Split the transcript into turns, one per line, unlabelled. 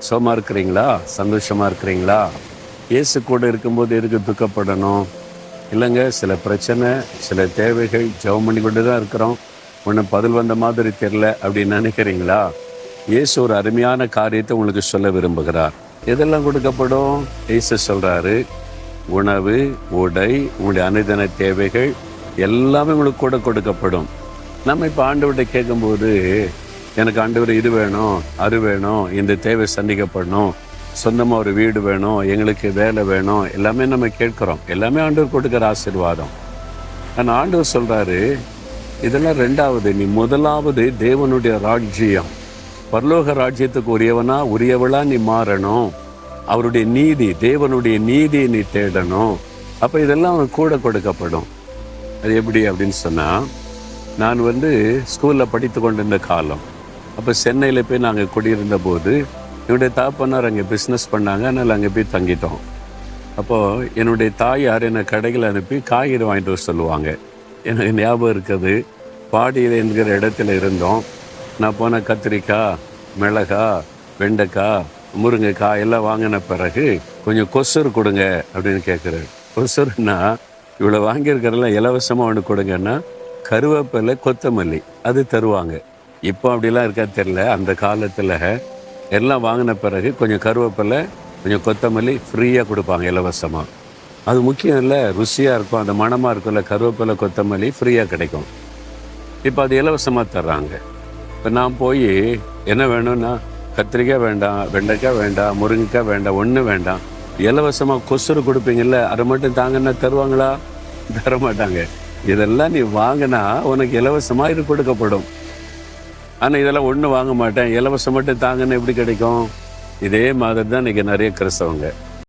சுகமாக இருக்கிறீங்களா? சந்தோஷமாக இருக்கிறீங்களா? இயேசு கூட இருக்கும்போது எதுக்கு துக்கப்படணும்? இல்லைங்க, சில பிரச்சனை, சில தேவைகள், ஜெபம் பண்ணி கொண்டு தான் இருக்கிறோம், ஒன்றும் பதில் வந்த மாதிரி தெரில அப்படின்னு நினைக்கிறீங்களா? இயேசு ஒரு அருமையான காரியத்தை உங்களுக்கு சொல்ல விரும்புகிறார். எதெல்லாம் கொடுக்கப்படும்? இயேசு சொல்கிறாரு, உணவு, உடை, உங்களுடைய அனுதின தேவைகள் எல்லாமே உங்களுக்கு கூட கொடுக்கப்படும். நம்ம இப்போ ஆண்டவர்கிட்ட கேட்கும்போது, எனக்கு ஆண்டவர் இது வேணும், அது வேணும், இந்த தேவை சந்திக்கப்படணும், சொந்தமாக ஒரு வீடு வேணும், எங்களுக்கு வேலை வேணும், எல்லாமே நம்ம கேட்குறோம். எல்லாமே ஆண்டவர் கொடுக்குற ஆசீர்வாதம். ஆனால் ஆண்டவர் சொல்கிறாரு, இதெல்லாம் ரெண்டாவது, நீ முதலாவது தேவனுடைய ராஜ்யம், பரலோக ராஜ்யத்துக்கு உரியவளா நீ மாறணும். அவருடைய நீதி, தேவனுடைய நீதியை நீ தேடணும். அப்போ இதெல்லாம் அவனுக்கு கூட கொடுக்கப்படும். அது எப்படி அப்படின்னு சொன்னால், நான் ஸ்கூலில் படித்து கொண்டிருந்த காலம், அப்போ சென்னையில் போய் நாங்கள் குடியிருந்த போது என்னுடைய தாப்பனார் அங்கே பிஸ்னஸ் பண்ணாங்க. அதனால் அங்கே போய் தங்கிட்டோம். அப்போது என்னுடைய தாயார் என்னை கடைகள் அனுப்பி காய்கறி வாங்கிட்டு வர சொல்லுவாங்க. எனக்கு ஞாபகம் இருக்குது, பாடியில் என்கிற இடத்துல இருந்தோம். நான் போன கத்திரிக்காய், மிளகாய், வெண்டைக்காய், முருங்கைக்காய் எல்லாம் வாங்கின பிறகு கொஞ்சம் கொசுறு கொடுங்க அப்படின்னு கேட்குறாரு. கொசுறுன்னா இவ்வளோ வாங்கியிருக்கிறதெல்லாம் இலவசமாக ஒன்று கொடுங்கன்னா கருவேப்பிலை, கொத்தமல்லி அது தருவாங்க. இப்போ அப்படிலாம் இருக்கா தெரியல. அந்த காலத்தில் எல்லாம் வாங்கின பிறகு கொஞ்சம் கருவேப்பிலை, கொஞ்சம் கொத்தமல்லி ஃப்ரீயாக கொடுப்பாங்க இலவசமாக. அது முக்கியம் இல்லை, ருசியாக இருக்கும், அந்த மணமாக இருக்கும்ல, கருவேப்பிலை கொத்தமல்லி ஃப்ரீயாக கிடைக்கும். இப்போ அது இலவசமாக தர்றாங்க. இப்போ நான் போய் என்ன வேணும்னா, கத்திரிக்காய் வேண்டாம், வெண்டைக்காய் வேண்டாம், முருங்கைக்காய் வேண்டாம், ஒன்றும் வேண்டாம், இலவசமாக கொசுறு கொடுப்பீங்கள்ல, அதை மட்டும் தாங்கன்னா தருவாங்களா? தரமாட்டாங்க. இதெல்லாம் நீ வாங்கினா உனக்கு இலவசமாக இது கொடுக்கப்படும். ஆனால் இதெல்லாம் ஒன்றும் வாங்க மாட்டேன், இலவசம் மட்டும் தாங்கன்னு எப்படி கிடைக்கும்? இதே மாதிரி தான் இன்றைக்கி நிறைய கிறிஸ்தவங்க